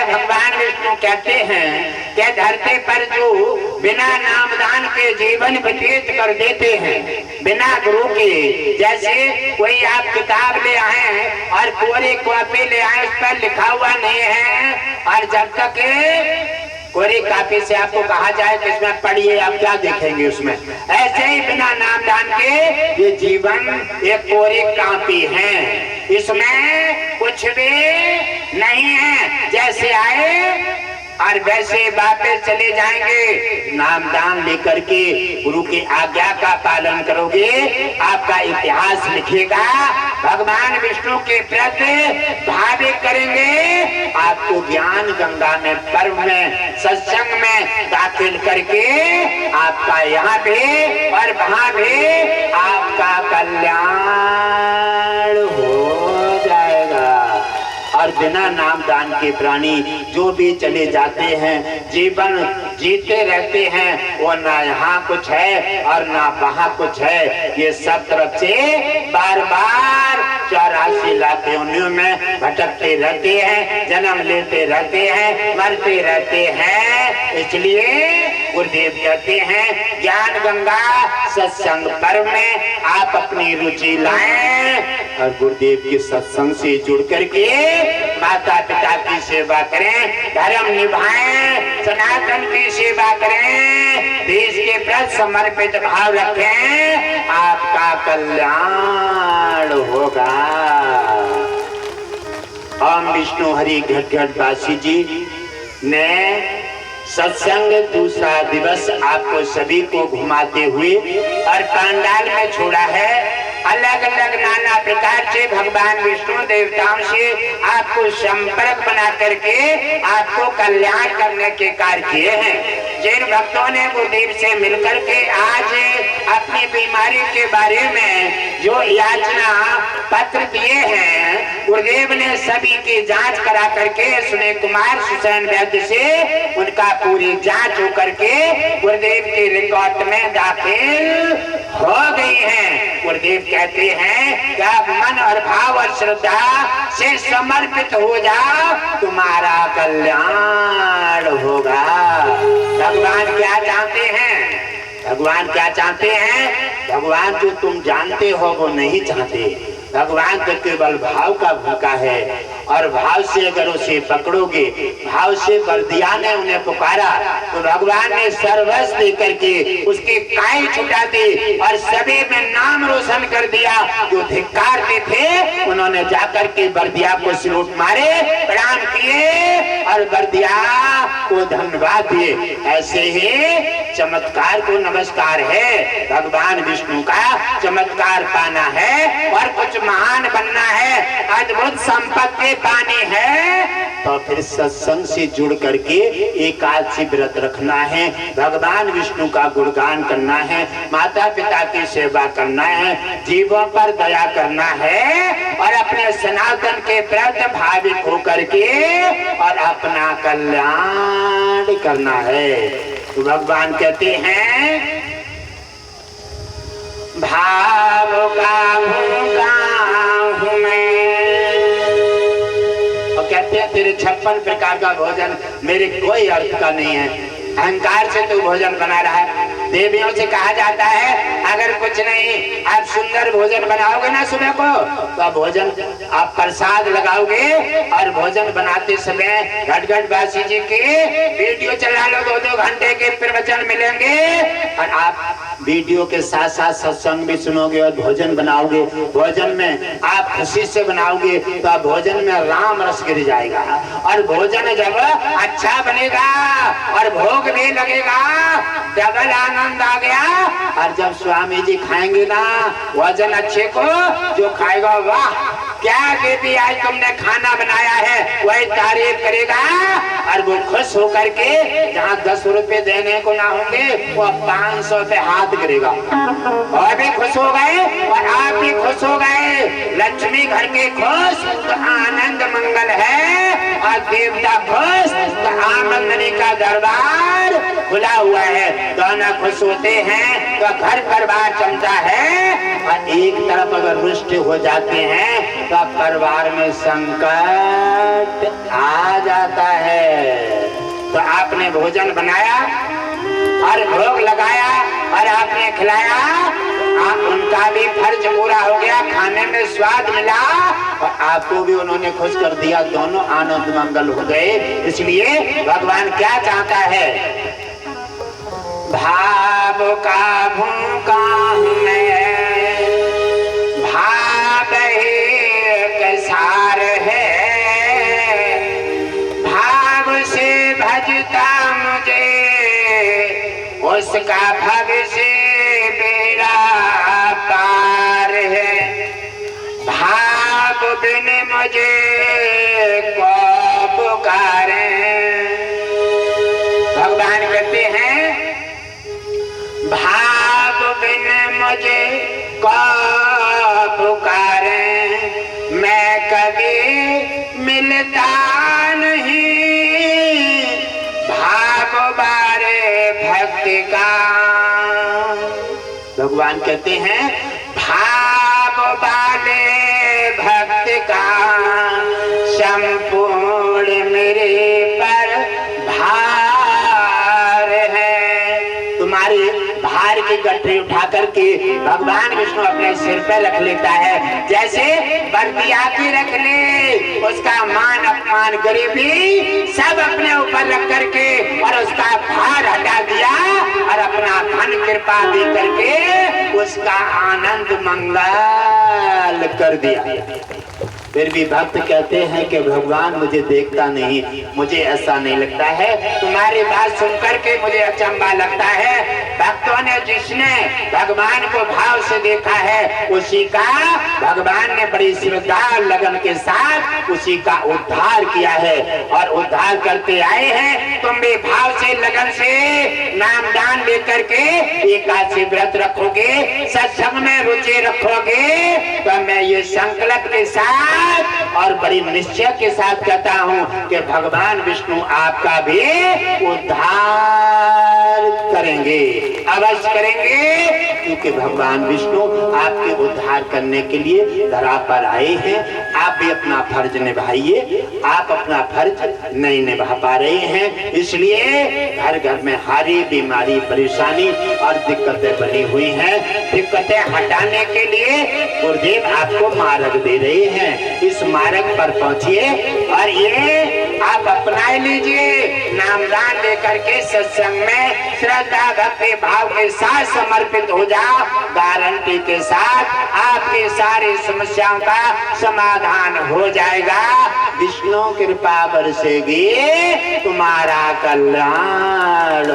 भगवान विष्णु कहते हैं कि धरती पर जो बिना नामदान के जीवन व्यतीत कर देते हैं, बिना गुरु के, जैसे कोई आप किताब ले आए और कोरी कॉपी ले आए, उस पर लिखा हुआ नहीं है, और जब तक कोरी कॉपी से आपको कहा जाए कि इसमें पढ़िए, आप क्या देखेंगे उसमें? ऐसे ही बिना नामदान के ये जीवन एक कोरी कॉपी है, इसमें कुछ भी नहीं है। जैसे आए और वैसे वापस चले जाएंगे। नामदान लेकर के गुरु की आज्ञा का पालन करोगे, आपका इतिहास लिखेगा, भगवान विष्णु के प्रति भाविक करेंगे, आपको ज्ञान गंगा में, पर्व में, सत्संग में दाखिल करके आपका यहाँ भी और वहाँ भी आपका कल्याण हो जाएगा। और बिना नामदान के प्राणी जो भी चले जाते हैं, जीवन जीते रहते हैं, वो ना यहाँ कुछ है और ना वहाँ कुछ है, ये सब तरफ से बार बार 84 लाख योनियों में भटकते रहते हैं, जन्म लेते रहते हैं, मरते रहते हैं। इसलिए गुरुदेव कहते हैं ज्ञान गंगा सत्संग पर्व में आप अपनी रुचि लाएं और गुरुदेव के सत्संग से जुड़ करके माता पिता की सेवा करें, धर्म निभाएं, सनातन की सेवा करें, देश के प्रति समर्पित भाव रखें, आपका कल्याण होगा। ओम विष्णु हरि। घट घट बासी जी ने सत्संग दूसरा दिवस आपको सभी को घुमाते हुए और पंडाल में छोड़ा है। अलग अलग नाना प्रकार से भगवान विष्णु देवताओं से आपको संपर्क बना करके आपको कल्याण करने के कार्य किए हैं। जिन भक्तों ने गुरुदेव से मिलकर के आज अपनी बीमारी के बारे में जो याचना पत्र दिए हैं, गुरुदेव ने सभी की जांच करा करके सुने कुमार सुसैन वैद्य से उनका पूरी जांच हो करके गुरुदेव के रिकॉर्ड में दाखिल हो गई हैं। गुरुदेव कहते हैं कि आप मन और भाव और श्रद्धा से समर्पित हो जाओ, तुम्हारा कल्याण होगा। भगवान क्या चाहते हैं? भगवान क्या चाहते हैं? भगवान जो तुम जानते हो वो नहीं चाहते। भगवान तो केवल भाव का भूखा है, और भाव से अगर उसे पकड़ोगे, भाव से बर्दिया ने उन्हें पुकारा तो भगवान ने सर्वस्व देकर के उसकी काई छुटा दी और सभी में नाम रोशन कर दिया। जो धिक्कारते थे उन्होंने जाकर के बर्दिया को सिलूट मारे, प्रणाम किए और बर्दिया को धन्यवाद दिए। ऐसे ही चमत्कार को नमस्कार है। भगवान विष्णु का चमत्कार पाना है और कुछ महान बनना है, अद्भुत संपत्ति पानी है, तो फिर सत्संग से जुड़ करके एकादशी व्रत रखना है, भगवान विष्णु का गुणगान करना है, माता पिता की सेवा करना है, जीवों पर दया करना है और अपने सनातन के प्रति भाविक होकर के और अपना कल्याण करना है। तो भगवान कहते हैं भाव का भूखा हूँ मैं, और कहते हैं तेरे 56 प्रकार का भोजन मेरे कोई अर्थ का नहीं है। अहंकार से तू भोजन बना रहा है। देवियों से कहा जाता है अगर कुछ नहीं आप सुंदर भोजन बनाओगे ना सुबह को, तो आप भोजन आप प्रसाद लगाओगे और भोजन बनाते समय घट घट बासी जी के वीडियो चला लो, 2-2 घंटे के प्रवचन मिलेंगे और आप वीडियो के साथ साथ सत्संग भी सुनोगे और भोजन बनाओगे। भोजन में आप खुशी से बनाओगे तो आप भोजन में राम रस गिर जाएगा, और भोजन जब अच्छा बनेगा और भोग भी लगेगा, डबल आनंद आ गया। और जब स्वामी जी खाएंगे ना भोजन अच्छे को, जो खाएगा वाह क्या बेबी आज तुमने खाना बनाया है, वही तारीफ करेगा और वो खुश होकर के जहाँ 10 रुपए देने को ना होंगे वो 500 पे हाथ करेगा। और भी खुश हो गए और आप भी खुश हो गए। लक्ष्मी घर के खुश तो आनंद मंगल है, और देवता खुश तो आमंदनी का दरबार खुला हुआ है। दोनों खुश होते हैं तो घर परिवार चमता है, और एक तरफ अगर रुष्ट हो जाते हैं तो परिवार में संकट आ जाता है। आपने भोजन बनाया और भोग लगाया और आपने खिलाया, आप उनका भी फर्ज पूरा हो गया, खाने में स्वाद मिला और आपको भी उन्होंने खुश कर दिया, दोनों आनंद मंगल हो गए। इसलिए भगवान क्या चाहता है, भाव का भूखा हूं मैं, भाव एक सार है, भाव से भजता मुझे उसका भविष्य बेड़ा पार है, भाव बिन मुझे को पुकारे। भगवान कहते हैं भाव बिन मुझे को पुकारे, मैं कभी मिलता नहीं भाव बारे भक्ति का। भगवान कहते हैं भाव वाले भक्त का संपूर्ण मेरे पर भार है। तुम्हारे भार की गठरी उठा करके भगवान विष्णु अपने सिर पर रख लेता है, जैसे बर्दी आके रख ले, उसका मान अपमान गरीबी सब अपने ऊपर रख करके और उसका भार हटा दिया और अपना धन कृपा दे करके उसका आनंद मंगल कर दिया। फिर भी भक्त कहते हैं कि भगवान मुझे देखता नहीं, मुझे ऐसा नहीं लगता है। तुम्हारी बात सुनकर के मुझे अचंभा लगता है। भक्तों ने जिसने भगवान को भाव से देखा है उसी का भगवान ने बड़ी श्रद्धा लगन के साथ उसी का उद्धार किया है और उद्धार करते आए हैं। तुम भी भाव से लगन से नाम दान लेकर के एकादशी व्रत रखोगे, सत्संग में रुचि रखोगे, तो मैं ये संकल्प के साथ और बड़ी निश्चय के साथ कहता हूं कि भगवान विष्णु आपका भी उद्धार करेंगे, अवश्य करेंगे, क्योंकि भगवान विष्णु आपके उद्धार करने के लिए धरा पर आए हैं। आप भी अपना फर्ज निभाइए, आप अपना फर्ज नहीं निभा पा रहे हैं, इसलिए घर घर में हारी बीमारी परेशानी और दिक्कतें बनी हुई हैं। दिक्कतें हटाने के लिए गुरुदेव आपको मार्ग दे रहे हैं, इस मार्ग पर पहुंचिए और ये आप अपना लीजिए। नामदान लेकर के सत्संग में श्रद्धा भक्ति भाव के साथ समर्पित हो जाओ, गारंटी के साथ आपकी सारी समस्याओं का समाधान हो जाएगा। विष्णु कृपा बरसेगी, तुम्हारा कल्याण